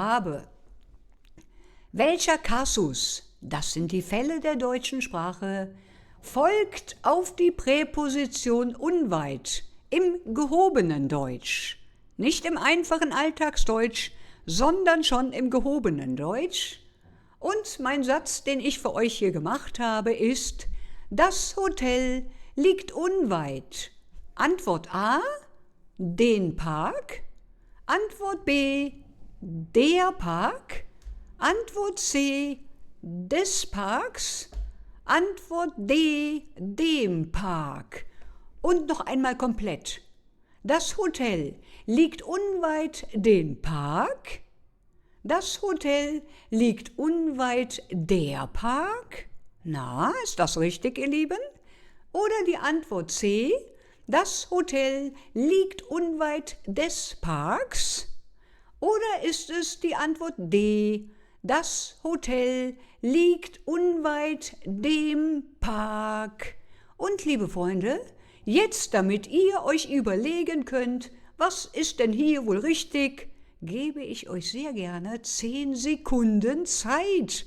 habe. Welcher Kasus, das sind die Fälle der deutschen Sprache, folgt auf die Präposition unweit im gehobenen Deutsch? Nicht im einfachen Alltagsdeutsch, sondern schon im gehobenen Deutsch. Und mein Satz, den ich für euch hier gemacht habe, ist: Das Hotel liegt unweit. Antwort A: den Park. Antwort B: der Park. Antwort C: des Parks. Antwort D: dem Park. Und noch einmal komplett. Das Hotel liegt unweit den Park. Das Hotel liegt unweit der Park. Na, ist das richtig, ihr Lieben? Oder die Antwort C: Das Hotel liegt unweit des Parks. Oder ist es die Antwort D: Das Hotel liegt unweit dem Park? Und liebe Freunde, jetzt, damit ihr euch überlegen könnt, was ist denn hier wohl richtig, gebe ich euch sehr gerne 10 Sekunden Zeit,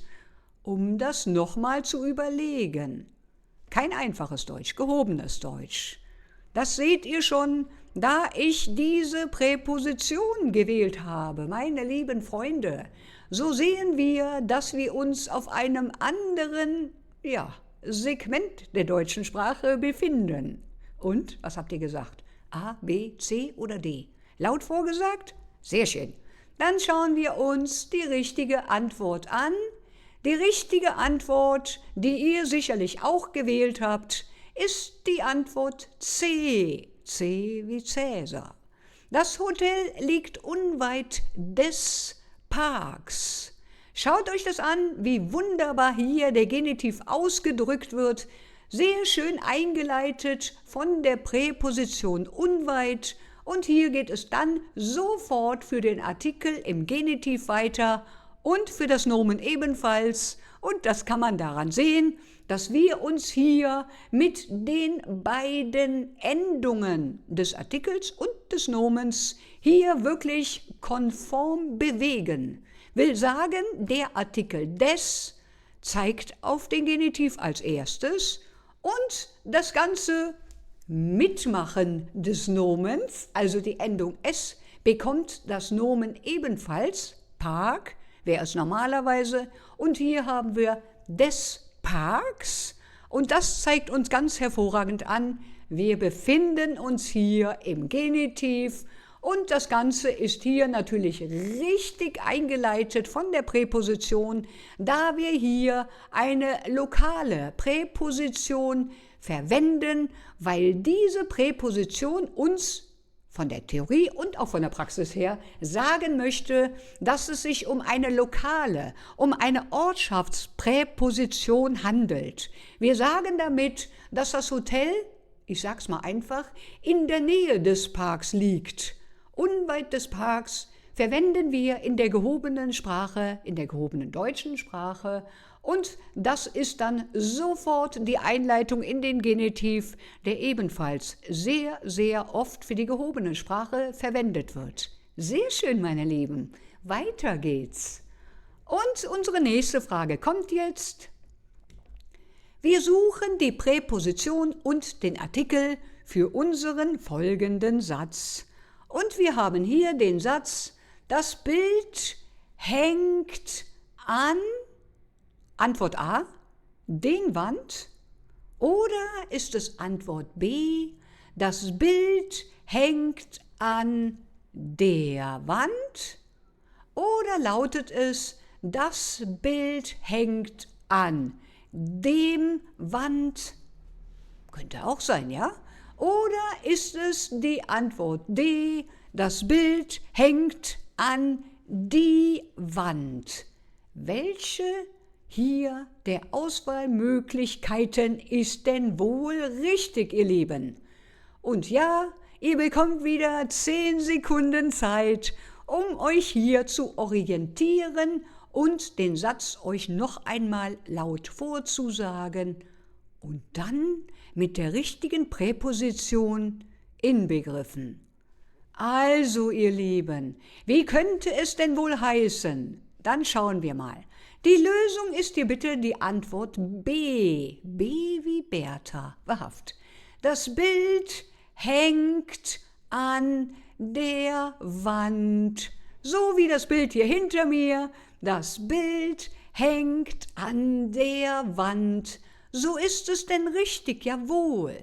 um das nochmal zu überlegen. Kein einfaches Deutsch, gehobenes Deutsch. Das seht ihr schon, da ich diese Präposition gewählt habe, meine lieben Freunde. So sehen wir, dass wir uns auf einem anderen, Segment der deutschen Sprache befinden. Und, was habt ihr gesagt? A, B, C oder D? Laut vorgesagt? Sehr schön. Dann schauen wir uns die richtige Antwort an. Die richtige Antwort, die ihr sicherlich auch gewählt habt, ist die Antwort C. C wie Cäsar. Das Hotel liegt unweit des Parks. Schaut euch das an, wie wunderbar hier der Genitiv ausgedrückt wird. Sehr schön eingeleitet von der Präposition unweit. Und hier geht es dann sofort für den Artikel im Genitiv weiter und für das Nomen ebenfalls. Und das kann man daran sehen, dass wir uns hier mit den beiden Endungen des Artikels und des Nomens hier wirklich konform bewegen. Will sagen, der Artikel des zeigt auf den Genitiv als erstes und das ganze Mitmachen des Nomens, also die Endung s, bekommt das Nomen ebenfalls, Park, wäre es normalerweise, und hier haben wir des Parks und das zeigt uns ganz hervorragend an, wir befinden uns hier im Genitiv und das Ganze ist hier natürlich richtig eingeleitet von der Präposition, da wir hier eine lokale Präposition verwenden, weil diese Präposition uns von der Theorie und auch von der Praxis her sagen möchte, dass es sich um eine lokale, um eine Ortschaftspräposition handelt. Wir sagen damit, dass das Hotel, ich sag's mal einfach, in der Nähe des Parks liegt. Unweit des Parks verwenden wir in der gehobenen Sprache, in der gehobenen deutschen Sprache, und das ist dann sofort die Einleitung in den Genitiv, der ebenfalls sehr, sehr oft für die gehobene Sprache verwendet wird. Sehr schön, meine Lieben. Weiter geht's. Und unsere nächste Frage kommt jetzt. Wir suchen die Präposition und den Artikel für unseren folgenden Satz. Und wir haben hier den Satz: Das Bild hängt an, Antwort A, den Wand, oder ist es Antwort B, das Bild hängt an der Wand, oder lautet es, das Bild hängt an dem Wand? Könnte auch sein, ja? Oder ist es die Antwort D, das Bild hängt an die Wand? Welche hier der Auswahlmöglichkeiten ist denn wohl richtig, ihr Lieben? Und ja, ihr bekommt wieder 10 Sekunden Zeit, um euch hier zu orientieren und den Satz euch noch einmal laut vorzusagen und dann mit der richtigen Präposition inbegriffen. Also, ihr Lieben, wie könnte es denn wohl heißen? Dann schauen wir mal. Die Lösung ist hier bitte die Antwort B. B wie Bertha, wahrhaft. Das Bild hängt an der Wand. So wie das Bild hier hinter mir. Das Bild hängt an der Wand. So ist es denn richtig, jawohl.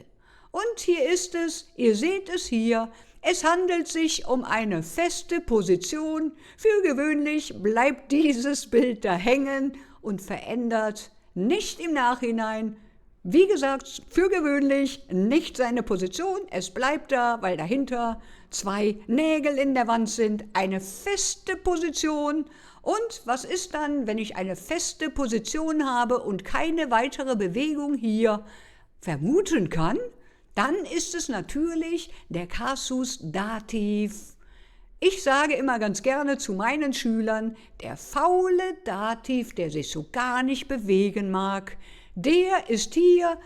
Und hier ist es, ihr seht es hier, es handelt sich um eine feste Position. Für gewöhnlich bleibt dieses Bild da hängen und verändert nicht im Nachhinein. Wie gesagt, für gewöhnlich nicht seine Position. Es bleibt da, weil dahinter 2 Nägel in der Wand sind. Eine feste Position. Und was ist dann, wenn ich eine feste Position habe und keine weitere Bewegung hier vermuten kann? Dann ist es natürlich der Kasus Dativ. Ich sage immer ganz gerne zu meinen Schülern, der faule Dativ, der sich so gar nicht bewegen mag, der ist hier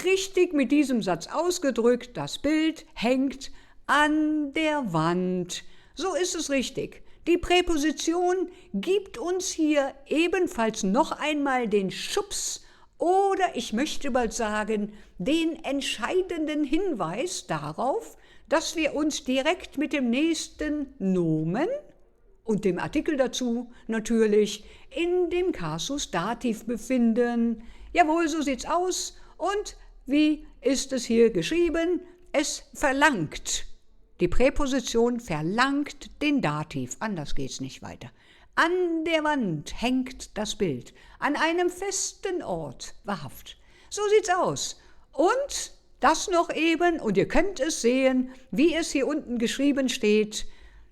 richtig mit diesem Satz ausgedrückt, das Bild hängt an der Wand. So ist es richtig. Die Präposition gibt uns hier ebenfalls noch einmal den Schubs oder ich möchte bald sagen, den entscheidenden Hinweis darauf, dass wir uns direkt mit dem nächsten Nomen und dem Artikel dazu natürlich in dem Kasus Dativ befinden. Jawohl, so sieht's aus. Und wie ist es hier geschrieben? Es verlangt. Die Präposition verlangt den Dativ. Anders geht's nicht weiter. An der Wand hängt das Bild, an einem festen Ort, wahrhaft. So sieht's aus. Und das noch eben, und ihr könnt es sehen, wie es hier unten geschrieben steht.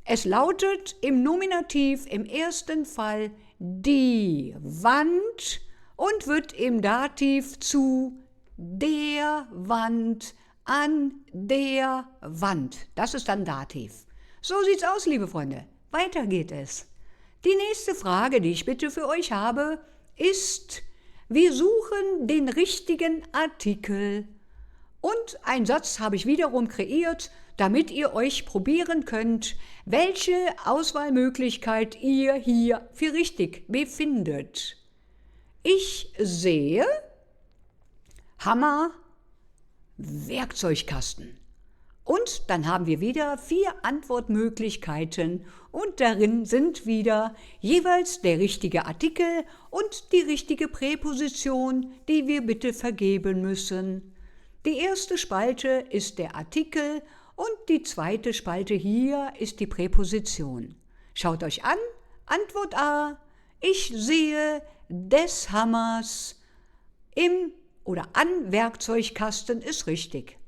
Es lautet im Nominativ im ersten Fall die Wand und wird im Dativ zu der Wand, an der Wand. Das ist dann Dativ. So sieht's aus, liebe Freunde. Weiter geht es. Die nächste Frage, die ich bitte für euch habe, ist, wir suchen den richtigen Artikel. Und einen Satz habe ich wiederum kreiert, damit ihr euch probieren könnt, welche Auswahlmöglichkeit ihr hier für richtig befindet. Ich sehe Hammer, Werkzeugkasten. Und dann haben wir wieder 4 Antwortmöglichkeiten und darin sind wieder jeweils der richtige Artikel und die richtige Präposition, die wir bitte vergeben müssen. Die erste Spalte ist der Artikel und die zweite Spalte hier ist die Präposition. Schaut euch an, Antwort A, ich sehe des Hammers im oder an Werkzeugkasten ist richtig.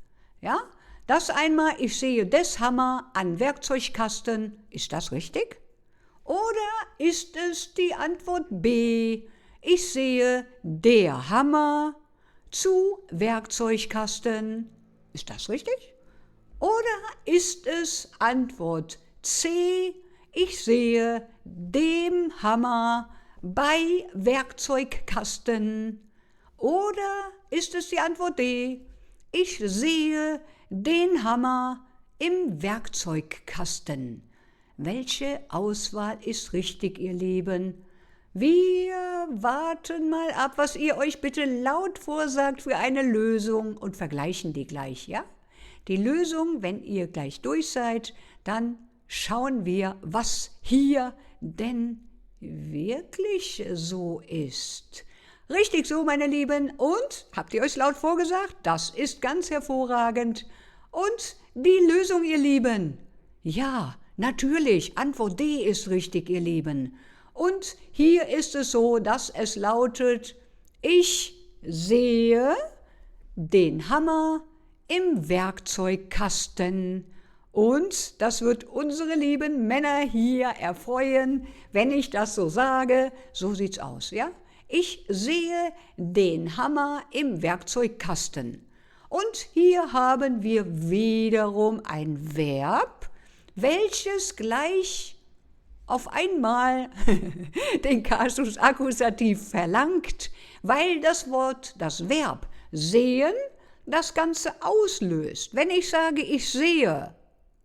Ja? Das einmal, ich sehe des Hammer an Werkzeugkasten, ist das richtig? Oder ist es die Antwort B, ich sehe der Hammer zu Werkzeugkasten, ist das richtig? Oder ist es Antwort C, ich sehe dem Hammer bei Werkzeugkasten? Oder ist es die Antwort D, ich sehe den Hammer im Werkzeugkasten. Welche Auswahl ist richtig, ihr Lieben? Wir warten mal ab, was ihr euch bitte laut vorsagt für eine Lösung und vergleichen die gleich, ja? Die Lösung, wenn ihr gleich durch seid, dann schauen wir, was hier denn wirklich so ist. Richtig so, meine Lieben. Und, habt ihr euch laut vorgesagt? Das ist ganz hervorragend. Und die Lösung, ihr Lieben? Ja, natürlich, Antwort D ist richtig, ihr Lieben. Und hier ist es so, dass es lautet, ich sehe den Hammer im Werkzeugkasten. Und das wird unsere lieben Männer hier erfreuen, wenn ich das so sage. So sieht's aus, ja? Ich sehe den Hammer im Werkzeugkasten. Und hier haben wir wiederum ein Verb, welches gleich auf einmal den Kasus Akkusativ verlangt, weil das Wort, das Verb sehen, das Ganze auslöst. Wenn ich sage, ich sehe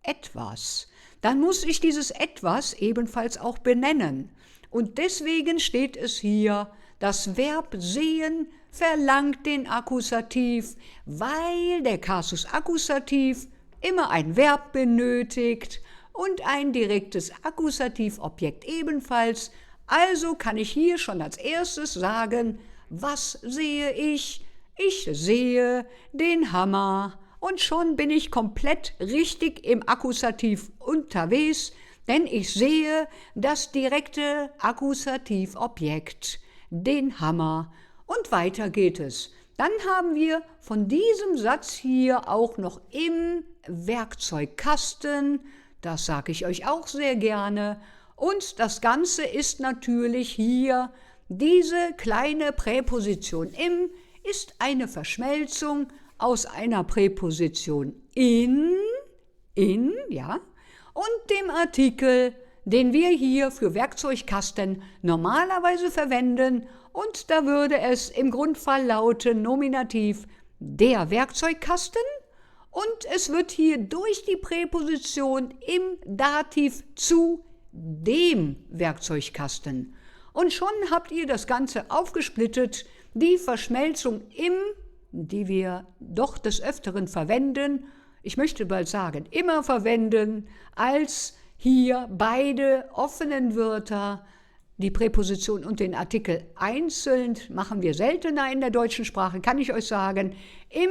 etwas, dann muss ich dieses etwas ebenfalls auch benennen. Und deswegen steht es hier, das Verb sehen verlangt den Akkusativ, weil der Kasus Akkusativ immer ein Verb benötigt und ein direktes Akkusativobjekt ebenfalls. Also kann ich hier schon als erstes sagen, was sehe ich? Ich sehe den Hammer. Und schon bin ich komplett richtig im Akkusativ unterwegs, denn ich sehe das direkte Akkusativobjekt, den Hammer. Und weiter geht es. Dann haben wir von diesem Satz hier auch noch im Werkzeugkasten, das sage ich euch auch sehr gerne, und das Ganze ist natürlich hier, diese kleine Präposition im ist eine Verschmelzung aus einer Präposition in, ja, und dem Artikel, den wir hier für Werkzeugkasten normalerweise verwenden, und da würde es im Grundfall lauten Nominativ der Werkzeugkasten, und es wird hier durch die Präposition im Dativ zu dem Werkzeugkasten. Und schon habt ihr das Ganze aufgesplittet, die Verschmelzung im, die wir doch des Öfteren verwenden, ich möchte bald sagen, immer verwenden, als hier beide offenen Wörter, die Präposition und den Artikel einzeln, machen wir seltener in der deutschen Sprache, kann ich euch sagen. Im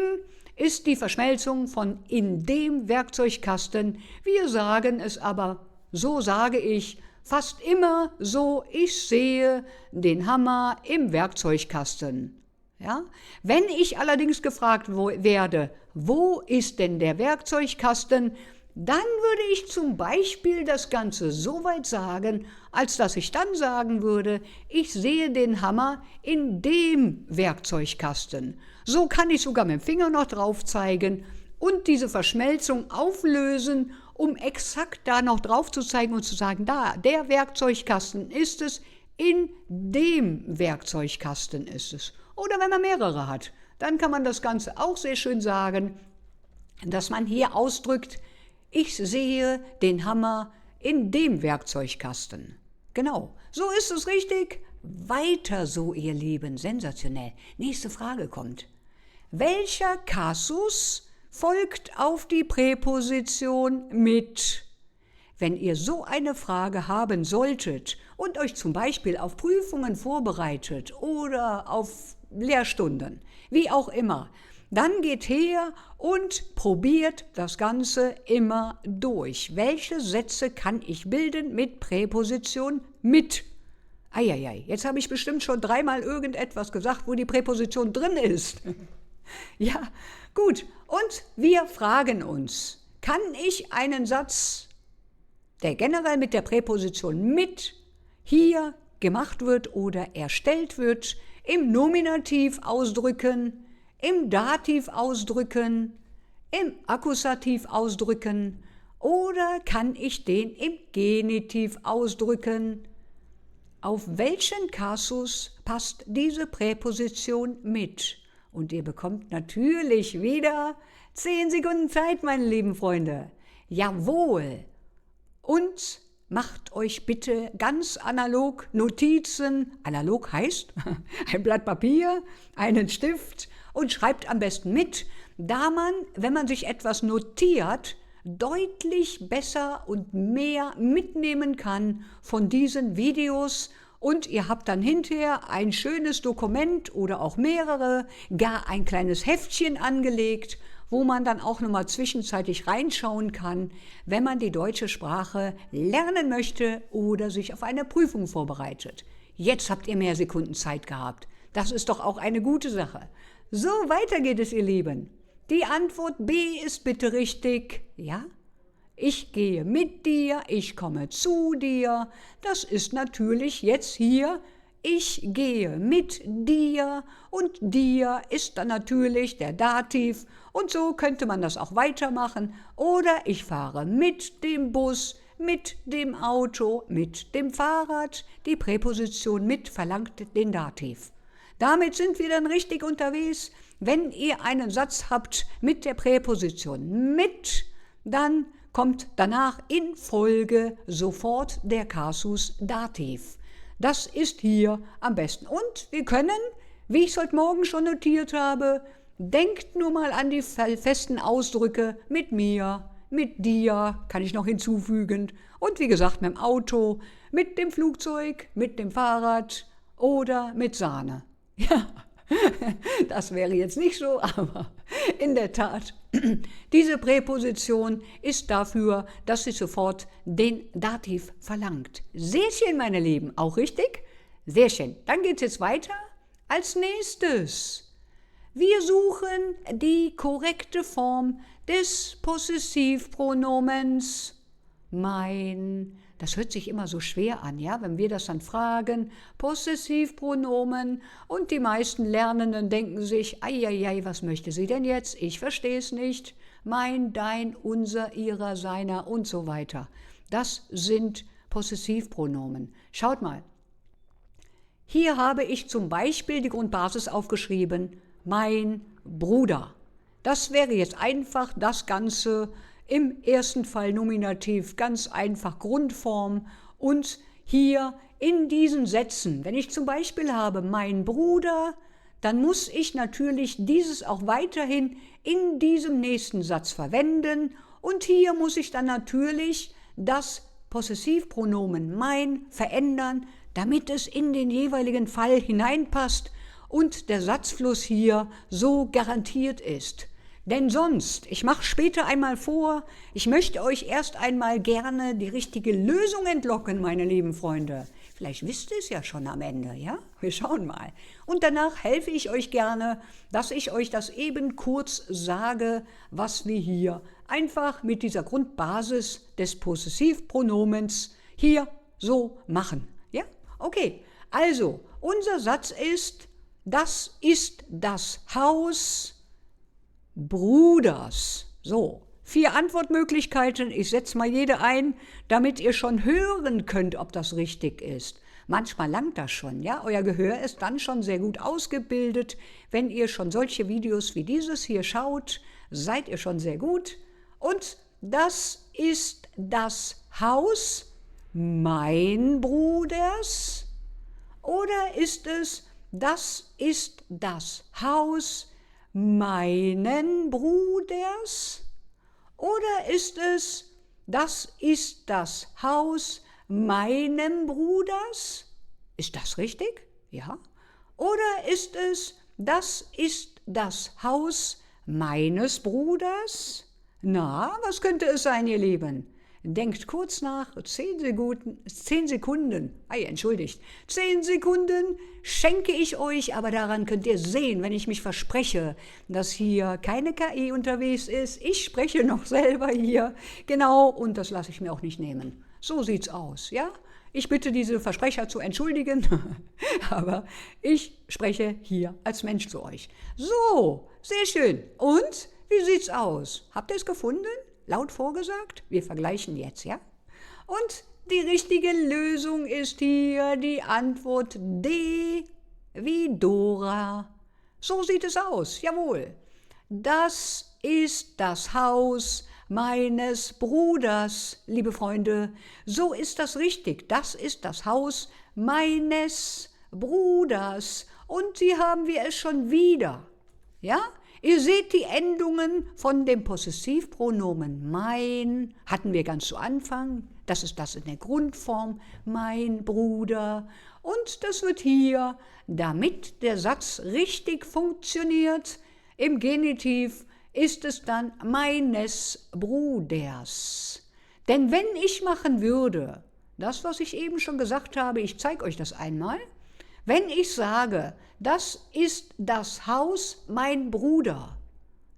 ist die Verschmelzung von in dem Werkzeugkasten. Wir sagen es aber, so sage ich, fast immer so, ich sehe den Hammer im Werkzeugkasten. Ja? Wenn ich allerdings gefragt werde, wo ist denn der Werkzeugkasten, dann würde ich zum Beispiel das Ganze so weit sagen, als dass ich dann sagen würde, ich sehe den Hammer in dem Werkzeugkasten. So kann ich sogar mit dem Finger noch drauf zeigen und diese Verschmelzung auflösen, um exakt da noch drauf zu zeigen und zu sagen, da, der Werkzeugkasten ist es, in dem Werkzeugkasten ist es. Oder wenn man mehrere hat, dann kann man das Ganze auch sehr schön sagen, dass man hier ausdrückt, ich sehe den Hammer in dem Werkzeugkasten. Genau, so ist es richtig. Weiter so, ihr Lieben, sensationell. Nächste Frage kommt. Welcher Kasus folgt auf die Präposition mit? Wenn ihr so eine Frage haben solltet und euch zum Beispiel auf Prüfungen vorbereitet oder auf Lehrstunden, wie auch immer, dann geht her und probiert das Ganze immer durch. Welche Sätze kann ich bilden mit Präposition mit? Eieiei, jetzt habe ich bestimmt schon 3-mal irgendetwas gesagt, wo die Präposition drin ist. Ja, gut. Und wir fragen uns, kann ich einen Satz, der generell mit der Präposition mit hier gemacht wird oder erstellt wird, im Nominativ ausdrücken, im Dativ ausdrücken, im Akkusativ ausdrücken oder kann ich den im Genitiv ausdrücken? Auf welchen Kasus passt diese Präposition mit? Und ihr bekommt natürlich wieder 10 Sekunden Zeit, meine lieben Freunde. Jawohl. Und macht euch bitte ganz analog Notizen. Analog heißt ein Blatt Papier, einen Stift und schreibt am besten mit, da man, wenn man sich etwas notiert, deutlich besser und mehr mitnehmen kann von diesen Videos. Und ihr habt dann hinterher ein schönes Dokument oder auch mehrere, gar ein kleines Heftchen angelegt, wo man dann auch nochmal zwischenzeitlich reinschauen kann, wenn man die deutsche Sprache lernen möchte oder sich auf eine Prüfung vorbereitet. Jetzt habt ihr mehr Sekunden Zeit gehabt. Das ist doch auch eine gute Sache. So, weiter geht es, ihr Lieben. Die Antwort B ist bitte richtig, ja? Ich gehe mit dir, ich komme zu dir. Das ist natürlich jetzt hier, ich gehe mit dir und dir ist dann natürlich der Dativ und so könnte man das auch weitermachen. Oder ich fahre mit dem Bus, mit dem Auto, mit dem Fahrrad. Die Präposition mit verlangt den Dativ. Damit sind wir dann richtig unterwegs. Wenn ihr einen Satz habt mit der Präposition mit, dann kommt danach in Folge sofort der Kasus Dativ. Das ist hier am besten. Und wir können, wie ich es heute Morgen schon notiert habe, denkt nur mal an die festen Ausdrücke mit mir, mit dir, kann ich noch hinzufügen. Und wie gesagt, mit dem Auto, mit dem Flugzeug, mit dem Fahrrad oder mit Sahne. Ja, das wäre jetzt nicht so, aber in der Tat, diese Präposition ist dafür, dass sie sofort den Dativ verlangt. Sehr schön, meine Lieben, auch richtig? Sehr schön. Dann geht es jetzt weiter. Als nächstes, wir suchen die korrekte Form des Possessivpronomens mein. Das hört sich immer so schwer an, ja, wenn wir das dann fragen, Possessivpronomen, und die meisten Lernenden denken sich, eieiei, was möchte sie denn jetzt? Ich verstehe es nicht. Mein, dein, unser, ihrer, seiner und so weiter. Das sind Possessivpronomen. Schaut mal. Hier habe ich zum Beispiel die Grundbasis aufgeschrieben, mein Bruder. Das wäre jetzt einfach das Ganze im ersten Fall Nominativ, ganz einfach Grundform. Und hier in diesen Sätzen, wenn ich zum Beispiel habe mein Bruder, dann muss ich natürlich dieses auch weiterhin in diesem nächsten Satz verwenden. Und hier muss ich dann natürlich das Possessivpronomen mein verändern, damit es in den jeweiligen Fall hineinpasst und der Satzfluss hier so garantiert ist. Denn sonst, ich mache später einmal vor, ich möchte euch erst einmal gerne die richtige Lösung entlocken, meine lieben Freunde. Vielleicht wisst ihr es ja schon am Ende, ja? Wir schauen mal. Und danach helfe ich euch gerne, dass ich euch das eben kurz sage, was wir hier einfach mit dieser Grundbasis des Possessivpronomens hier so machen. Ja? Okay, also unser Satz ist, das ist das Haus Bruders. So, 4 Antwortmöglichkeiten. Ich setze mal jede ein, damit ihr schon hören könnt, ob das richtig ist. Manchmal langt das schon, ja? Euer Gehör ist dann schon sehr gut ausgebildet. Wenn ihr schon solche Videos wie dieses hier schaut, seid ihr schon sehr gut. Und das ist das Haus mein Bruders? Oder ist es, das ist das Haus meinen Bruders? Oder ist es, das ist das Haus meinem Bruders? Ist das richtig? Ja. Oder ist es, das ist das Haus meines Bruders? Na, was könnte es sein, ihr Lieben? Denkt kurz nach, 10 Sekunden, 10 Sekunden schenke ich euch, aber daran könnt ihr sehen, wenn ich mich verspreche, dass hier keine KI unterwegs ist. Ich spreche noch selber hier, genau, und das lasse ich mir auch nicht nehmen. So sieht's aus, ja? Ich bitte diese Versprecher zu entschuldigen, aber ich spreche hier als Mensch zu euch. So, sehr schön. Und, wie sieht's aus? Habt ihr es gefunden? Laut vorgesagt? Wir vergleichen jetzt, ja? Und die richtige Lösung ist hier die Antwort D wie Dora. So sieht es aus, jawohl. Das ist das Haus meines Bruders, liebe Freunde. So ist das richtig. Das ist das Haus meines Bruders. Und hier haben wir es schon wieder, ja? Ihr seht die Endungen von dem Possessivpronomen mein, hatten wir ganz zu Anfang, das ist das in der Grundform, mein Bruder. Und das wird hier, damit der Satz richtig funktioniert, im Genitiv ist es dann meines Bruders. Denn wenn ich machen würde, das, was ich eben schon gesagt habe, ich zeige euch das einmal, wenn ich sage, das ist das Haus mein Bruder,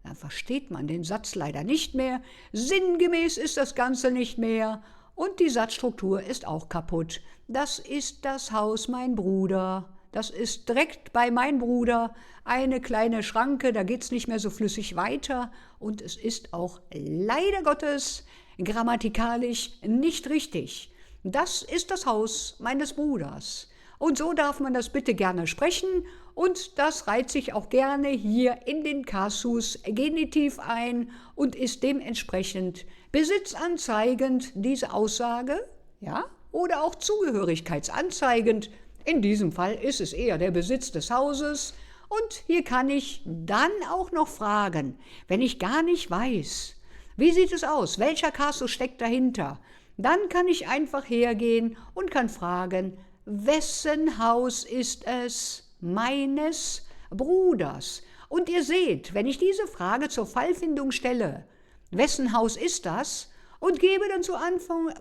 dann versteht man den Satz leider nicht mehr, sinngemäß ist das Ganze nicht mehr und die Satzstruktur ist auch kaputt. Das ist das Haus mein Bruder, das ist direkt bei mein Bruder eine kleine Schranke, da geht es nicht mehr so flüssig weiter und es ist auch leider Gottes grammatikalisch nicht richtig. Das ist das Haus meines Bruders. Und so darf man das bitte gerne sprechen und das reiht sich auch gerne hier in den Kasus Genitiv ein und ist dementsprechend besitzanzeigend, diese Aussage, ja, oder auch zugehörigkeitsanzeigend. In diesem Fall ist es eher der Besitz des Hauses. Und hier kann ich dann auch noch fragen, wenn ich gar nicht weiß, wie sieht es aus, welcher Kasus steckt dahinter, dann kann ich einfach hergehen und kann fragen, wessen Haus ist es? Meines Bruders. Und ihr seht, wenn ich diese Frage zur Fallfindung stelle, wessen Haus ist das? Und gebe dann zur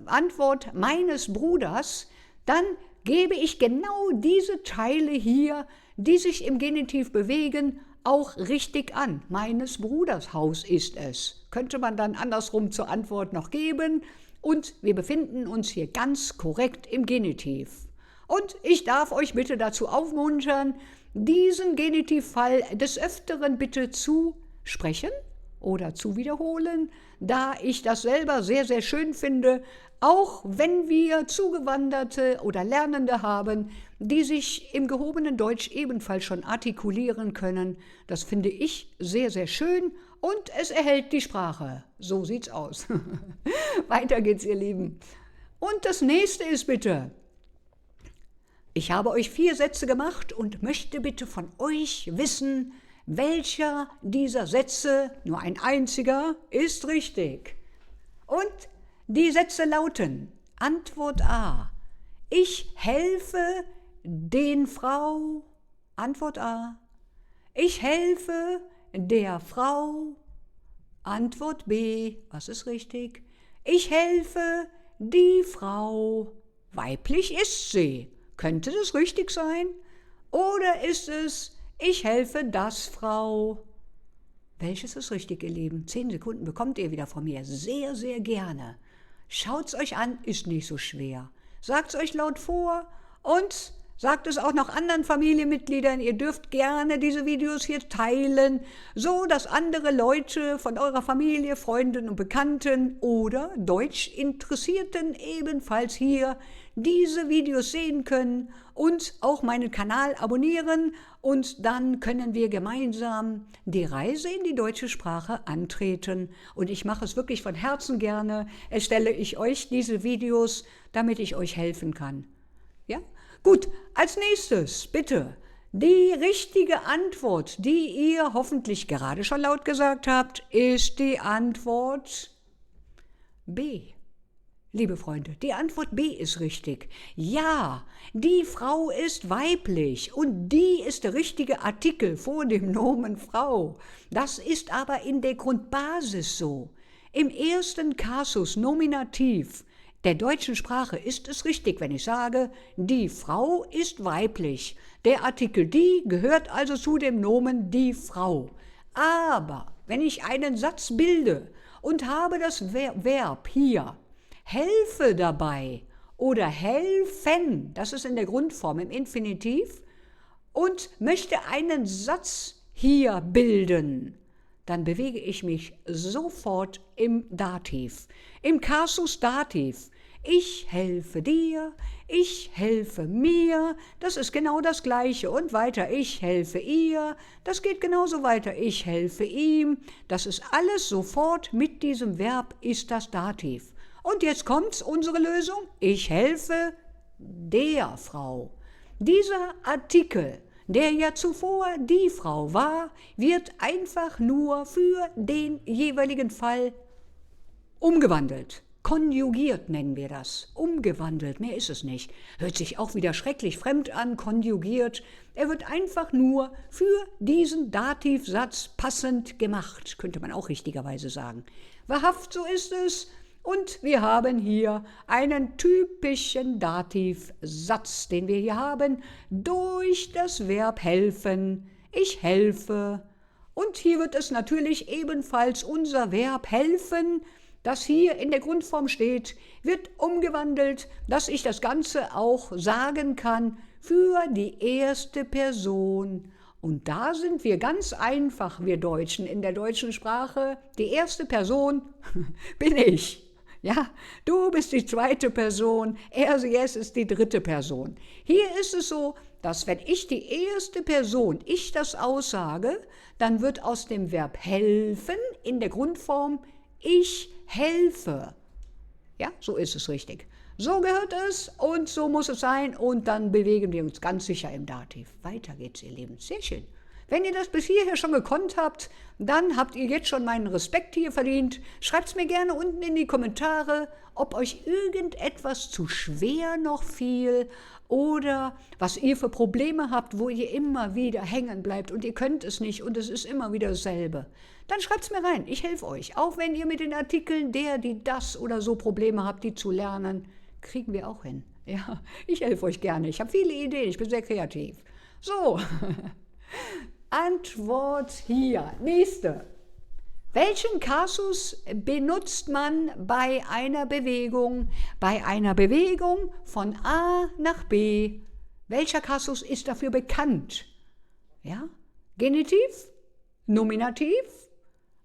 Antwort meines Bruders, dann gebe ich genau diese Teile hier, die sich im Genitiv bewegen, auch richtig an. Meines Bruders Haus ist es. Könnte man dann andersrum zur Antwort noch geben. Und wir befinden uns hier ganz korrekt im Genitiv. Und ich darf euch bitte dazu aufmuntern, diesen Genitivfall des Öfteren bitte zu sprechen oder zu wiederholen, da ich das selber sehr, sehr schön finde, auch wenn wir Zugewanderte oder Lernende haben, die sich im gehobenen Deutsch ebenfalls schon artikulieren können. Das finde ich sehr, sehr schön und es erhält die Sprache. So sieht's aus. Weiter geht's, ihr Lieben. Und das nächste ist bitte: Ich habe euch 4 Sätze gemacht und möchte bitte von euch wissen, welcher dieser Sätze, nur ein einziger, ist richtig. Und die Sätze lauten: Antwort A: Ich helfe den Frau. Antwort A: Ich helfe der Frau. Antwort B: Was ist richtig? Ich helfe die Frau. Weiblich ist sie. Könnte das richtig sein? Oder ist es: Ich helfe das Frau? Welches ist richtig, ihr Lieben? 10 Sekunden bekommt ihr wieder von mir. Sehr, sehr gerne. Schaut's euch an, ist nicht so schwer. Sagt's euch laut vor und sagt es auch noch anderen Familienmitgliedern. Ihr dürft gerne diese Videos hier teilen, so dass andere Leute von eurer Familie, Freunden und Bekannten oder Deutschinteressierten ebenfalls hier diese Videos sehen können und auch meinen Kanal abonnieren. Und dann können wir gemeinsam die Reise in die deutsche Sprache antreten. Und ich mache es wirklich von Herzen gerne. Erstelle ich euch diese Videos, damit ich euch helfen kann. Ja? Gut, als nächstes bitte die richtige Antwort, die ihr hoffentlich gerade schon laut gesagt habt, ist die Antwort B. Liebe Freunde, die Antwort B ist richtig. Ja, die Frau ist weiblich und die ist der richtige Artikel vor dem Nomen Frau. Das ist aber in der Grundbasis so. Im ersten Kasus Nominativ der deutschen Sprache ist es richtig, wenn ich sage, die Frau ist weiblich. Der Artikel die gehört also zu dem Nomen die Frau. Aber wenn ich einen Satz bilde und habe das Verb hier helfe dabei oder helfen, das ist in der Grundform im Infinitiv, und möchte einen Satz hier bilden, dann bewege ich mich sofort im Dativ, im Kasus Dativ. Ich helfe dir, ich helfe mir, das ist genau das Gleiche. Und weiter, ich helfe ihr, das geht genauso weiter. Ich helfe ihm, das ist alles sofort mit diesem Verb ist das Dativ. Und jetzt kommt unsere Lösung, ich helfe der Frau. Dieser Artikel, der ja zuvor die Frau war, wird einfach nur für den jeweiligen Fall umgewandelt. Konjugiert nennen wir das. Umgewandelt, mehr ist es nicht. Hört sich auch wieder schrecklich fremd an, konjugiert. Er wird einfach nur für diesen Dativsatz passend gemacht, könnte man auch richtigerweise sagen. Wahrhaft, so ist es. Und wir haben hier einen typischen Dativsatz, den wir hier haben, durch das Verb helfen. Ich helfe. Und hier wird es natürlich ebenfalls unser Verb helfen, das hier in der Grundform steht, wird umgewandelt, dass ich das Ganze auch sagen kann für die erste Person. Und da sind wir ganz einfach, wir Deutschen, in der deutschen Sprache. Die erste Person bin ich. Ja, du bist die zweite Person, er, sie, es ist die dritte Person. Hier ist es so, dass wenn ich die erste Person, ich das aussage, dann wird aus dem Verb helfen in der Grundform ich helfe. Ja, so ist es richtig. So gehört es und so muss es sein und dann bewegen wir uns ganz sicher im Dativ. Weiter geht's, ihr Lieben. Sehr schön. Wenn ihr das bis hierher schon gekonnt habt, dann habt ihr jetzt schon meinen Respekt hier verdient. Schreibt es mir gerne unten in die Kommentare, ob euch irgendetwas zu schwer noch fiel oder was ihr für Probleme habt, wo ihr immer wieder hängen bleibt und ihr könnt es nicht und es ist immer wieder dasselbe. Dann schreibt es mir rein, ich helfe euch. Auch wenn ihr mit den Artikeln die, das oder so Probleme habt, die zu lernen, kriegen wir auch hin. Ja, ich helfe euch gerne. Ich habe viele Ideen, ich bin sehr kreativ. So, Antwort hier. Nächste. Welchen Kasus benutzt man bei einer Bewegung? Bei einer Bewegung von A nach B. Welcher Kasus ist dafür bekannt? Ja? Genitiv, Nominativ,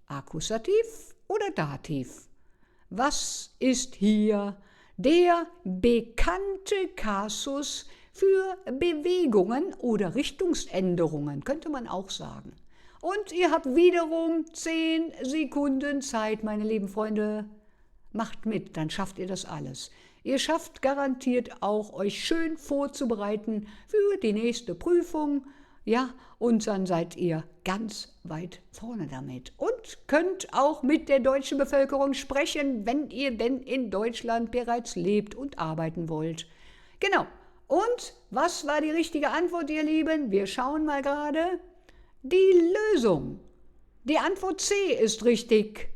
Akkusativ oder Dativ? Was ist hier der bekannte Kasus für Bewegungen oder Richtungsänderungen, könnte man auch sagen. Und ihr habt wiederum 10 Sekunden Zeit, meine lieben Freunde. Macht mit, dann schafft ihr das alles. Ihr schafft garantiert auch, euch schön vorzubereiten für die nächste Prüfung. Ja, und dann seid ihr ganz weit vorne damit. Und könnt auch mit der deutschen Bevölkerung sprechen, wenn ihr denn in Deutschland bereits lebt und arbeiten wollt. Genau. Und was war die richtige Antwort, ihr Lieben? Wir schauen mal gerade. Die Lösung. Die Antwort C ist richtig.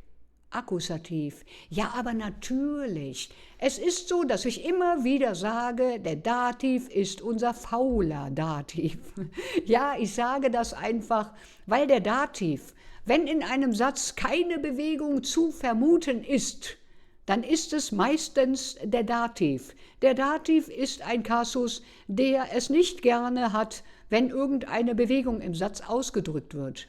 Akkusativ. Ja, aber natürlich. Es ist so, dass ich immer wieder sage, der Dativ ist unser fauler Dativ. Ja, ich sage das einfach, weil der Dativ, wenn in einem Satz keine Bewegung zu vermuten ist, dann ist es meistens der Dativ. Der Dativ ist ein Kasus, der es nicht gerne hat, wenn irgendeine Bewegung im Satz ausgedrückt wird.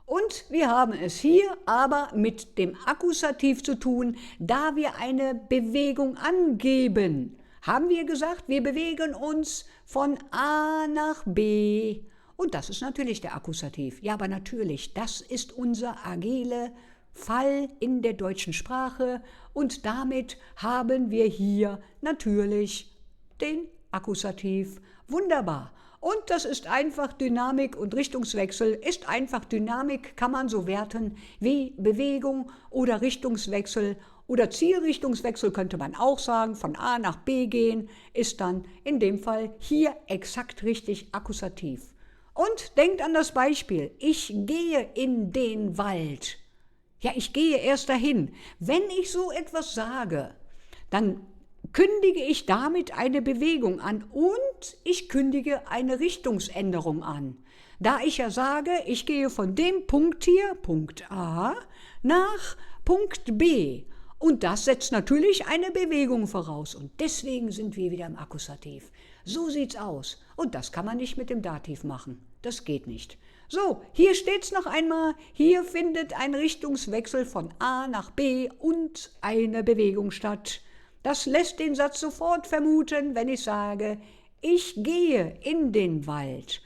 Und wir haben es hier aber mit dem Akkusativ zu tun, da wir eine Bewegung angeben. Haben wir gesagt, wir bewegen uns von A nach B. Und das ist natürlich der Akkusativ. Ja, aber natürlich, das ist unser agile Fall in der deutschen Sprache und damit haben wir hier natürlich den Akkusativ. Wunderbar. Und das ist einfach Dynamik und Richtungswechsel, ist einfach Dynamik, kann man so werten wie Bewegung oder Richtungswechsel oder Zielrichtungswechsel könnte man auch sagen, von A nach B gehen, ist dann in dem Fall hier exakt richtig Akkusativ. Und denkt an das Beispiel, ich gehe in den Wald. Ja, ich gehe erst dahin. Wenn ich so etwas sage, dann kündige ich damit eine Bewegung an und ich kündige eine Richtungsänderung an. Da ich ja sage, ich gehe von dem Punkt hier, Punkt A, nach Punkt B. Und das setzt natürlich eine Bewegung voraus. Und deswegen sind wir wieder im Akkusativ. So sieht's aus. Und das kann man nicht mit dem Dativ machen. Das geht nicht. So, hier steht's noch einmal. Hier findet ein Richtungswechsel von A nach B und eine Bewegung statt. Das lässt den Satz sofort vermuten, wenn ich sage, ich gehe in den Wald.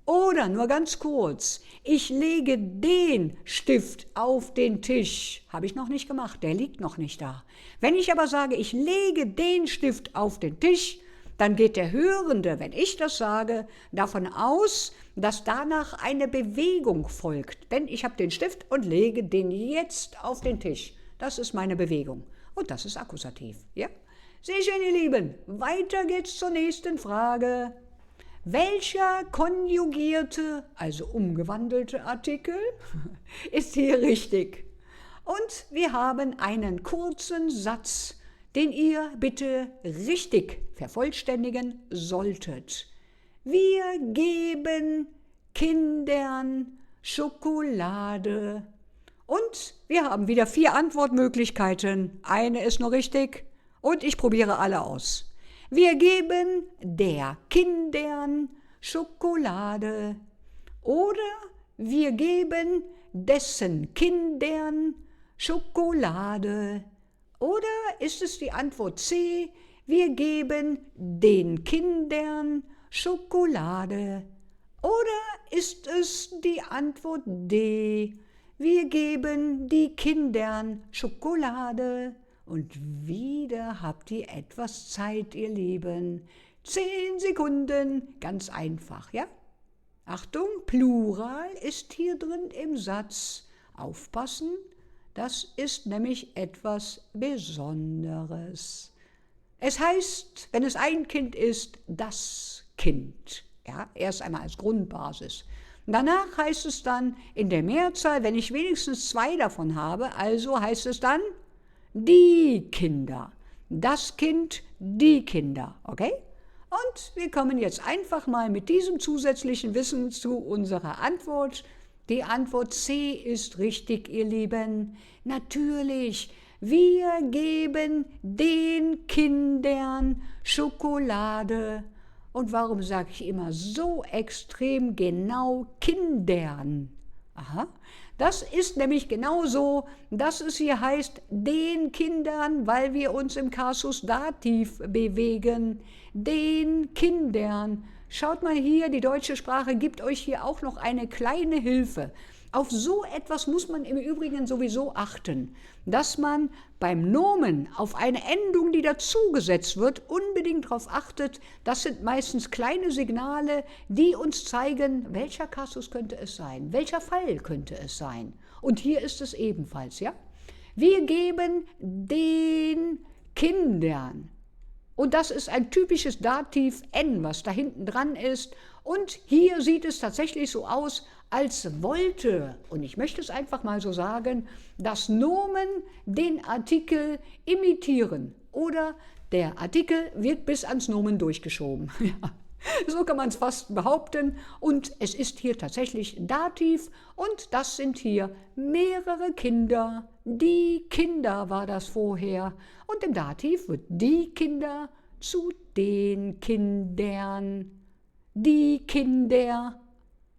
Oder nur ganz kurz, ich lege den Stift auf den Tisch. Habe ich noch nicht gemacht, der liegt noch nicht da. Wenn ich aber sage, ich lege den Stift auf den Tisch, dann geht der Hörende, wenn ich das sage, davon aus, dass danach eine Bewegung folgt. Denn ich habe den Stift und lege den jetzt auf den Tisch. Das ist meine Bewegung. Und das ist Akkusativ. Ja? Sehr schön, ihr Lieben. Weiter geht's zur nächsten Frage. Welcher konjugierte, also umgewandelte Artikel ist hier richtig? Und wir haben einen kurzen Satz, den ihr bitte richtig vervollständigen solltet. Wir geben Kindern Schokolade. Und wir haben wieder 4 Antwortmöglichkeiten. Eine ist nur richtig und ich probiere alle aus. Wir geben der Kindern Schokolade oder wir geben dessen Kindern Schokolade Oder ist es die Antwort C, wir geben den Kindern Schokolade? Oder ist es die Antwort D, wir geben die Kindern Schokolade? Und wieder habt ihr etwas Zeit, ihr Lieben. 10 Sekunden, ganz einfach, ja? Achtung, Plural ist hier drin im Satz. Aufpassen, das ist nämlich etwas Besonderes. Es heißt, wenn es ein Kind ist, das Kind. Ja, erst einmal als Grundbasis. Danach heißt es dann in der Mehrzahl, wenn ich wenigstens 2 davon habe, also heißt es dann die Kinder. Das Kind, die Kinder, okay? Und wir kommen jetzt einfach mal mit diesem zusätzlichen Wissen zu unserer Antwort. Die Antwort C ist richtig, ihr Lieben. Natürlich, wir geben den Kindern Schokolade. Und warum sage ich immer so extrem genau Kindern? Aha, das ist nämlich genau so, dass es hier heißt, den Kindern, weil wir uns im Kasus Dativ bewegen, den Kindern. Schaut mal hier, die deutsche Sprache gibt euch hier auch noch eine kleine Hilfe. Auf so etwas muss man im Übrigen sowieso achten, dass man beim Nomen auf eine Endung, die dazugesetzt wird, unbedingt darauf achtet. Das sind meistens kleine Signale, die uns zeigen, welcher Kasus könnte es sein, welcher Fall könnte es sein. Und hier ist es ebenfalls, ja? Wir geben den Kindern. Und das ist ein typisches Dativ N, was da hinten dran ist. Und hier sieht es tatsächlich so aus, als wollte, und ich möchte es einfach mal so sagen, das Nomen den Artikel imitieren. Oder der Artikel wird bis ans Nomen durchgeschoben. Ja, so kann man es fast behaupten. Und es ist hier tatsächlich Dativ und das sind hier mehrere Kinder. Die Kinder war das vorher. Und im Dativ wird die Kinder zu den Kindern. Die Kinder,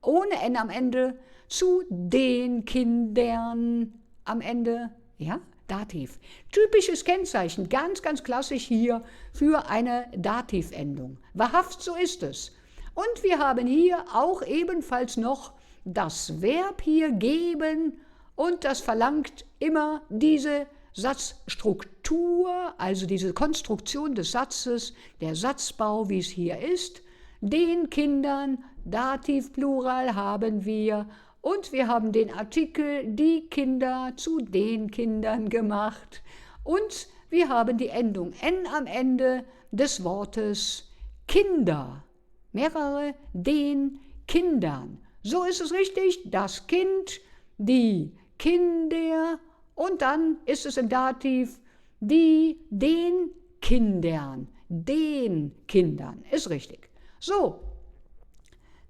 ohne N am Ende, zu den Kindern am Ende, ja, Dativ. Typisches Kennzeichen, ganz, ganz klassisch hier für eine Dativendung. Wahrhaft, so ist es. Und wir haben hier auch ebenfalls noch das Verb hier geben und das verlangt immer diese Satzstruktur, also diese Konstruktion des Satzes, der Satzbau, wie es hier ist. Den Kindern, Dativ Plural haben wir und wir haben den Artikel die Kinder zu den Kindern gemacht und wir haben die Endung N am Ende des Wortes Kinder. Mehrere den Kindern. So ist es richtig, das Kind, die Kinder und dann ist es im Dativ die den Kindern. Den Kindern, ist richtig. So,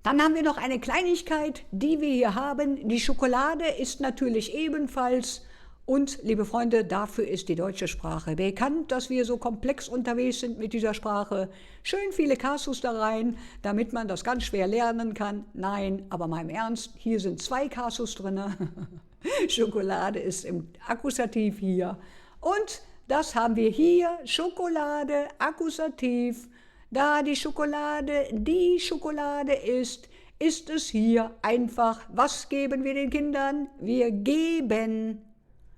dann haben wir noch eine Kleinigkeit, die wir hier haben. Die Schokolade ist natürlich ebenfalls, und liebe Freunde, dafür ist die deutsche Sprache bekannt, dass wir so komplex unterwegs sind mit dieser Sprache. Schön viele Kasus da rein, damit man das ganz schwer lernen kann. Nein, aber mal im Ernst, hier sind 2 Kasus drin. Schokolade ist im Akkusativ hier. Und das haben wir hier, Schokolade, Akkusativ. Da die Schokolade ist, ist es hier einfach, was geben wir den Kindern? Wir geben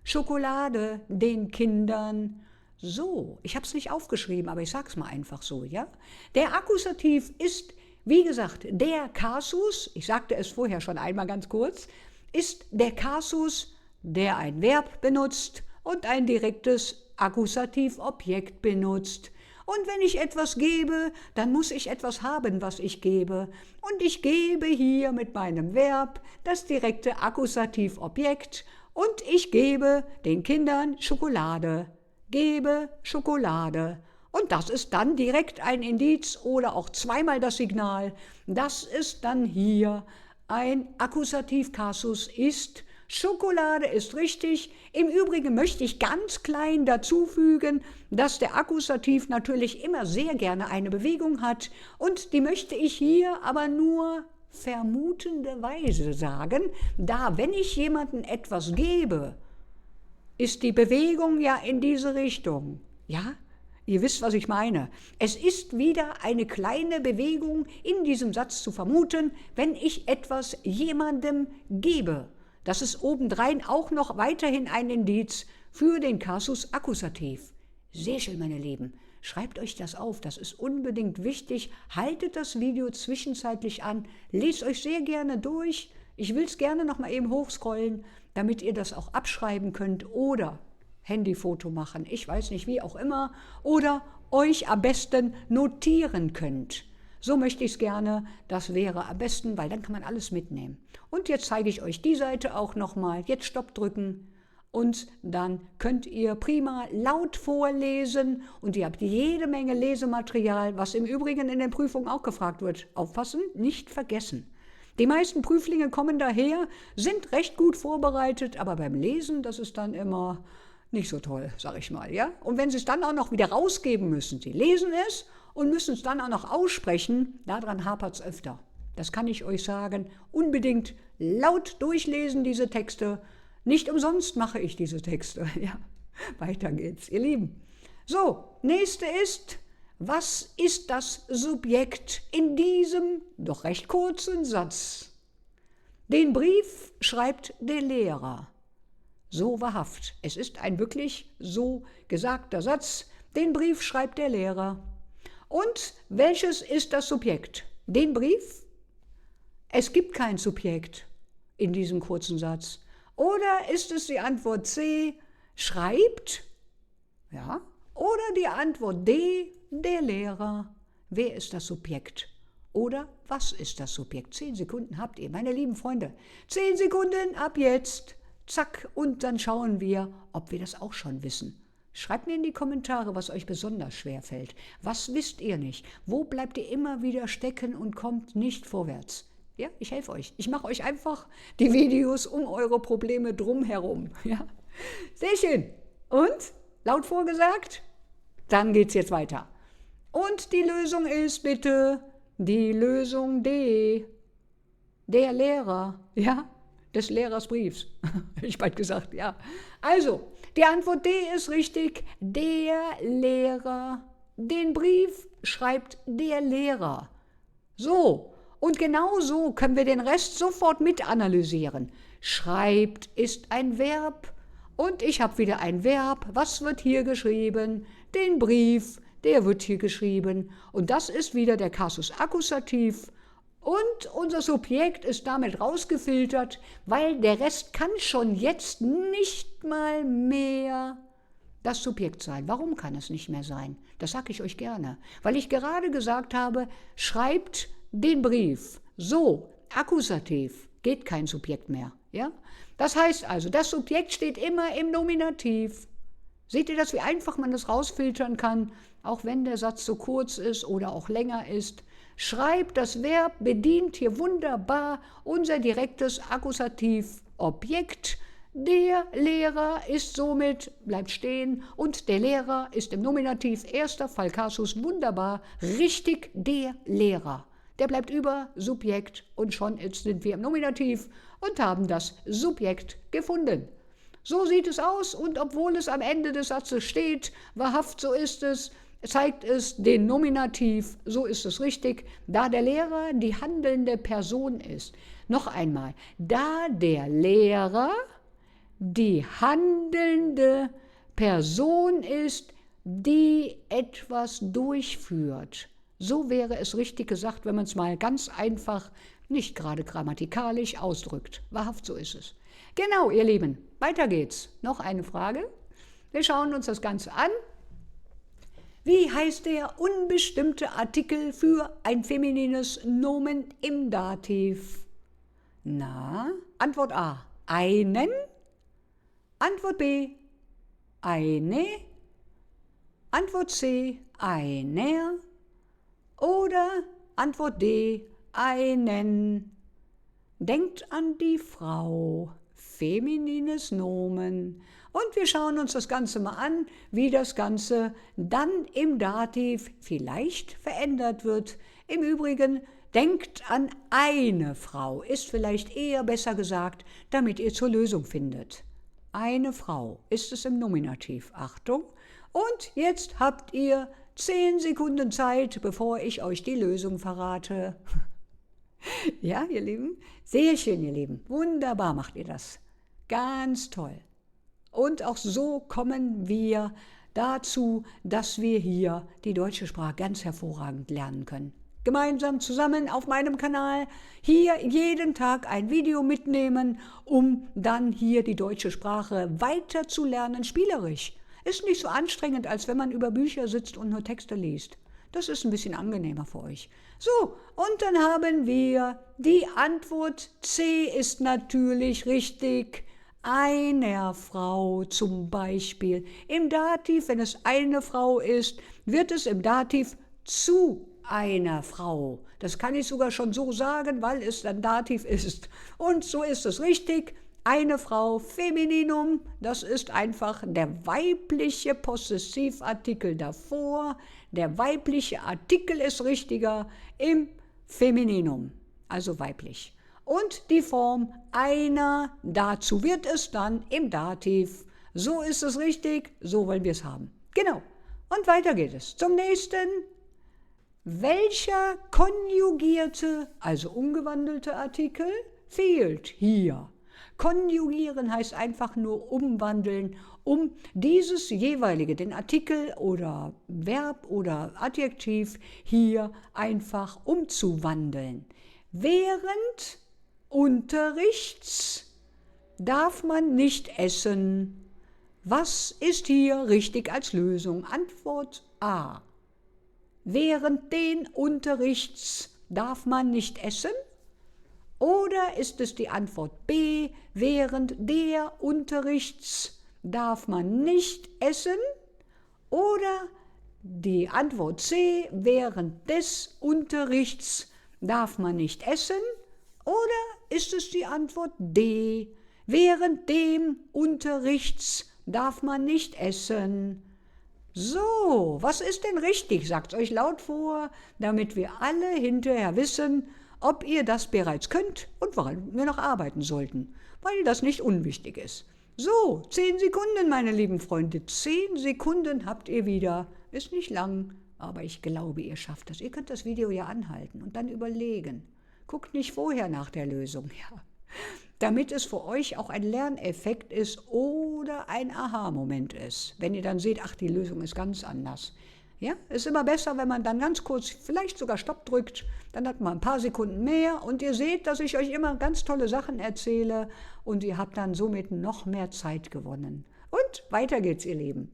Schokolade den Kindern. So, ich habe es nicht aufgeschrieben, aber ich sage es mal einfach so, ja? Der Akkusativ ist, wie gesagt, der Kasus, ich sagte es vorher schon einmal ganz kurz, ist der Kasus, der ein Verb benutzt und ein direktes Akkusativobjekt benutzt. Und wenn ich etwas gebe, dann muss ich etwas haben, was ich gebe. Und ich gebe hier mit meinem Verb das direkte Akkusativobjekt und ich gebe den Kindern Schokolade. Gebe Schokolade. Und das ist dann direkt ein Indiz oder auch zweimal das Signal. Das ist dann hier ein Akkusativkasus ist. Schokolade ist richtig. Im Übrigen möchte ich ganz klein dazufügen, dass der Akkusativ natürlich immer sehr gerne eine Bewegung hat und die möchte ich hier aber nur vermutenderweise sagen, da wenn ich jemandem etwas gebe, ist die Bewegung ja in diese Richtung. Ja? Ihr wisst, was ich meine. Es ist wieder eine kleine Bewegung in diesem Satz zu vermuten, wenn ich etwas jemandem gebe. Das ist obendrein auch noch weiterhin ein Indiz für den Kasus Akkusativ. Sehr schön, meine Lieben. Schreibt euch das auf, das ist unbedingt wichtig. Haltet das Video zwischenzeitlich an, lest euch sehr gerne durch. Ich will es gerne noch mal eben hochscrollen, damit ihr das auch abschreiben könnt oder Handyfoto machen, ich weiß nicht, wie auch immer, oder euch am besten notieren könnt. So möchte ich es gerne, das wäre am besten, weil dann kann man alles mitnehmen. Und jetzt zeige ich euch die Seite auch nochmal, jetzt Stopp drücken und dann könnt ihr prima laut vorlesen und ihr habt jede Menge Lesematerial, was im Übrigen in den Prüfungen auch gefragt wird. Aufpassen, nicht vergessen. Die meisten Prüflinge kommen daher, sind recht gut vorbereitet, aber beim Lesen, das ist dann immer nicht so toll, sag ich mal, ja? Und wenn sie es dann auch noch wieder rausgeben müssen, sie lesen es und müssen es dann auch noch aussprechen, daran hapert es öfter. Das kann ich euch sagen. Unbedingt laut durchlesen, diese Texte. Nicht umsonst mache ich diese Texte. Ja, weiter geht's, ihr Lieben. So, nächste ist, was ist das Subjekt in diesem doch recht kurzen Satz? Den Brief schreibt der Lehrer. So wahrhaft. Es ist ein wirklich so gesagter Satz. Den Brief schreibt der Lehrer. Und welches ist das Subjekt? Den Brief? Es gibt kein Subjekt in diesem kurzen Satz. Oder ist es die Antwort C, schreibt? Ja. Oder die Antwort D, der Lehrer. Wer ist das Subjekt? Oder was ist das Subjekt? 10 Sekunden habt ihr, meine lieben Freunde. 10 Sekunden ab jetzt. Zack, und dann schauen wir, ob wir das auch schon wissen. Schreibt mir in die Kommentare, was euch besonders schwer fällt. Was wisst ihr nicht? Wo bleibt ihr immer wieder stecken und kommt nicht vorwärts? Ja, ich helfe euch. Ich mache euch einfach die Videos um eure Probleme drumherum. Ja, sehr schön. Und, laut vorgesagt, dann geht's jetzt weiter. Und die Lösung ist bitte die Lösung D. Der Lehrer, ja, des Lehrers Briefs. Ich bald gesagt, ja. Also, die Antwort D ist richtig. Der Lehrer. Den Brief schreibt der Lehrer. So, und genau so können wir den Rest sofort mit analysieren. Schreibt ist ein Verb und ich habe wieder ein Verb. Was wird hier geschrieben? Den Brief, der wird hier geschrieben. Und das ist wieder der Kasus Akkusativ. Und unser Subjekt ist damit rausgefiltert, weil der Rest kann schon jetzt nicht mal mehr das Subjekt sein. Warum kann es nicht mehr sein? Das sage ich euch gerne. Weil ich gerade gesagt habe, schreibt den Brief. So, Akkusativ, geht kein Subjekt mehr. Ja? Das heißt also, das Subjekt steht immer im Nominativ. Seht ihr das, wie einfach man das rausfiltern kann, auch wenn der Satz so kurz ist oder auch länger ist? Schreibt, das Verb bedient hier wunderbar unser direktes Akkusativ Objekt. Der Lehrer ist somit, bleibt stehen, und der Lehrer ist im Nominativ, erster Fall Kasus, wunderbar, richtig, der Lehrer. Der bleibt über Subjekt und schon jetzt sind wir im Nominativ und haben das Subjekt gefunden. So sieht es aus und obwohl es am Ende des Satzes steht, wahrhaft so ist es, zeigt es den Nominativ, so ist es richtig, da der Lehrer die handelnde Person ist. Noch einmal, da der Lehrer die handelnde Person ist, die etwas durchführt. So wäre es richtig gesagt, wenn man es mal ganz einfach, nicht gerade grammatikalisch ausdrückt. Wahrhaft, so ist es. Genau, ihr Lieben, weiter geht's. Noch eine Frage. Wir schauen uns das Ganze an. Wie heißt der unbestimmte Artikel für ein feminines Nomen im Dativ? Na, Antwort A, einen. Antwort B, eine. Antwort C, einer. Oder Antwort D, einen. Denkt an die Frau. Feminines Nomen. Und wir schauen uns das Ganze mal an, wie das Ganze dann im Dativ vielleicht verändert wird. Im Übrigen, denkt an eine Frau, ist vielleicht eher besser gesagt, damit ihr zur Lösung findet. eine Frau ist es im Nominativ. Achtung. Und jetzt habt ihr 10 Sekunden Zeit, bevor ich euch die Lösung verrate. Ja, ihr Lieben? Sehr schön, ihr Lieben. Wunderbar macht ihr das. Ganz toll. Und auch so kommen wir dazu, dass wir hier die deutsche Sprache ganz hervorragend lernen können. Gemeinsam zusammen auf meinem Kanal hier jeden Tag ein Video mitnehmen, um dann hier die deutsche Sprache weiter zu lernen, spielerisch. Ist nicht so anstrengend, als wenn man über Bücher sitzt und nur Texte liest. Das ist ein bisschen angenehmer für euch. So, und dann haben wir die Antwort C ist natürlich richtig. Einer Frau zum Beispiel. Im Dativ, wenn es eine Frau ist, wird es im Dativ zu einer Frau. Das kann ich sogar schon so sagen, weil es dann Dativ ist. Und so ist es richtig. Eine Frau, Femininum, das ist einfach der weibliche Possessivartikel davor. Der weibliche Artikel ist richtiger im Femininum, also weiblich. Und die Form einer, dazu wird es dann im Dativ. So ist es richtig, so wollen wir es haben. Genau. Und weiter geht es. Zum nächsten. Welcher konjugierte, also umgewandelte Artikel fehlt hier? Konjugieren heißt einfach nur umwandeln, um dieses jeweilige, den Artikel oder Verb oder Adjektiv hier einfach umzuwandeln. Während Unterrichts darf man nicht essen. Was ist hier richtig als Lösung? Antwort A. Während den Unterrichts darf man nicht essen? Oder ist es die Antwort B, während der Unterrichts darf man nicht essen? Oder die Antwort C, während des Unterrichts darf man nicht essen? Oder ist es die Antwort D, während dem Unterrichts darf man nicht essen? So, was ist denn richtig? Sagt euch laut vor, damit wir alle hinterher wissen, ob ihr das bereits könnt und woran wir noch arbeiten sollten, weil das nicht unwichtig ist. So, 10 Sekunden, meine lieben Freunde, 10 Sekunden habt ihr wieder. Ist nicht lang, aber ich glaube, ihr schafft das. Ihr könnt das Video ja anhalten und dann überlegen. Guckt nicht vorher nach der Lösung, ja. Damit es für euch auch ein Lerneffekt ist oder ein Aha-Moment ist. Wenn ihr dann seht, ach, die Lösung ist ganz anders. Ja, ist immer besser, wenn man dann ganz kurz vielleicht sogar Stopp drückt, dann hat man ein paar Sekunden mehr und ihr seht, dass ich euch immer ganz tolle Sachen erzähle und ihr habt dann somit noch mehr Zeit gewonnen. Und weiter geht's, ihr Lieben.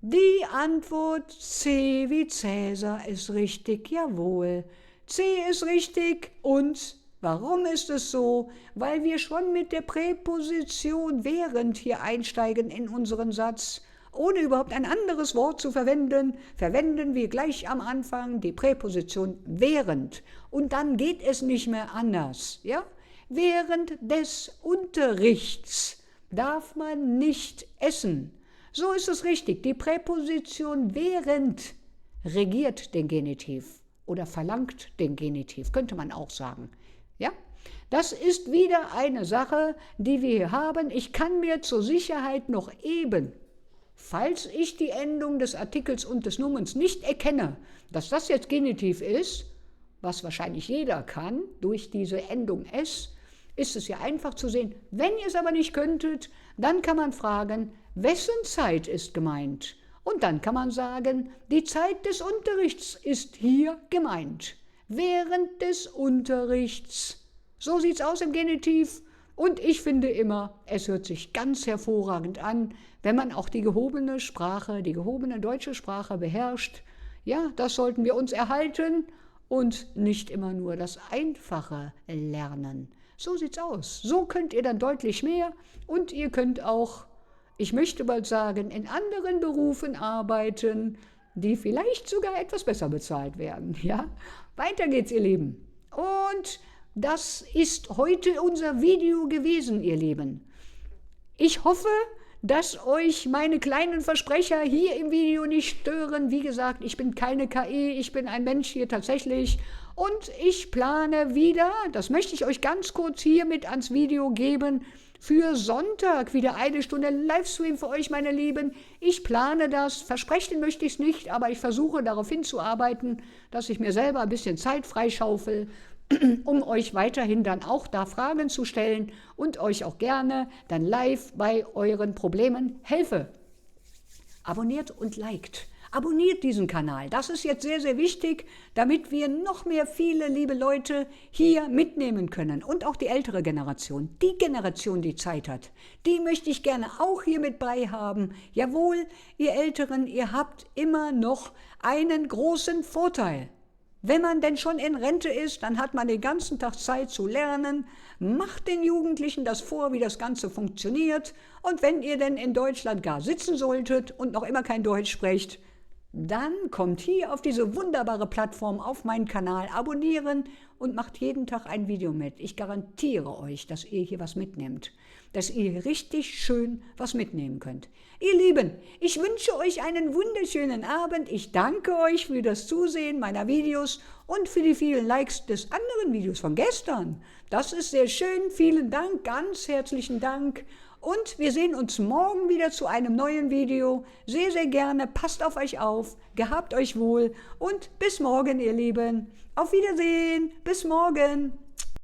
Die Antwort C wie Cäsar ist richtig, jawohl. C ist richtig und warum ist es so? Weil wir schon mit der Präposition während hier einsteigen in unseren Satz. Ohne überhaupt ein anderes Wort zu verwenden, verwenden wir gleich am Anfang die Präposition während. Und dann geht es nicht mehr anders. Ja? Während des Unterrichts darf man nicht essen. So ist es richtig. Die Präposition während regiert den Genitiv oder verlangt den Genitiv, könnte man auch sagen. Ja? Das ist wieder eine Sache, die wir hier haben. Ich kann mir zur Sicherheit noch eben, falls ich die Endung des Artikels und des Numens nicht erkenne, dass das jetzt Genitiv ist, was wahrscheinlich jeder kann, durch diese Endung S, ist es ja einfach zu sehen. Wenn ihr es aber nicht könntet, dann kann man fragen, wessen Zeit ist gemeint? Und dann kann man sagen, die Zeit des Unterrichts ist hier gemeint. Während des Unterrichts. So sieht es aus im Genitiv. Und ich finde immer, es hört sich ganz hervorragend an, wenn man auch die gehobene Sprache, die gehobene deutsche Sprache beherrscht. Ja, das sollten wir uns erhalten und nicht immer nur das Einfache lernen. So sieht's aus. So könnt ihr dann deutlich mehr und ihr könnt auch, ich möchte bald sagen, in anderen Berufen arbeiten, die vielleicht sogar etwas besser bezahlt werden. Ja? Weiter geht's, ihr Lieben. Und das ist heute unser Video gewesen, ihr Lieben. Ich hoffe, dass euch meine kleinen Versprecher hier im Video nicht stören. Wie gesagt, ich bin keine KI, ich bin ein Mensch hier tatsächlich. Und ich plane wieder, das möchte ich euch ganz kurz hier mit ans Video geben, für Sonntag wieder eine Stunde Livestream für euch, meine Lieben. Ich plane das, versprechen möchte ich es nicht, aber ich versuche darauf hinzuarbeiten, dass ich mir selber ein bisschen Zeit freischaufel, um euch weiterhin dann auch da Fragen zu stellen und euch auch gerne dann live bei euren Problemen helfe. Abonniert und liked. Abonniert diesen Kanal. Das ist jetzt sehr, sehr wichtig, damit wir noch mehr viele liebe Leute hier mitnehmen können. Und auch die ältere Generation, die Generation, die Zeit hat, die möchte ich gerne auch hier mit bei haben. Jawohl, ihr Älteren, ihr habt immer noch einen großen Vorteil. Wenn man denn schon in Rente ist, dann hat man den ganzen Tag Zeit zu lernen. Macht den Jugendlichen das vor, wie das Ganze funktioniert. Und wenn ihr denn in Deutschland gar sitzen solltet und noch immer kein Deutsch sprecht, dann kommt hier auf diese wunderbare Plattform auf meinen Kanal, abonnieren und macht jeden Tag ein Video mit. Ich garantiere euch, dass ihr hier was mitnehmt, dass ihr hier richtig schön was mitnehmen könnt. Ihr Lieben, ich wünsche euch einen wunderschönen Abend. Ich danke euch für das Zusehen meiner Videos und für die vielen Likes des anderen Videos von gestern. Das ist sehr schön. Vielen Dank, ganz herzlichen Dank. Und wir sehen uns morgen wieder zu einem neuen Video. Sehr, sehr gerne. Passt auf euch auf. Gehabt euch wohl. Und bis morgen, ihr Lieben. Auf Wiedersehen. Bis morgen.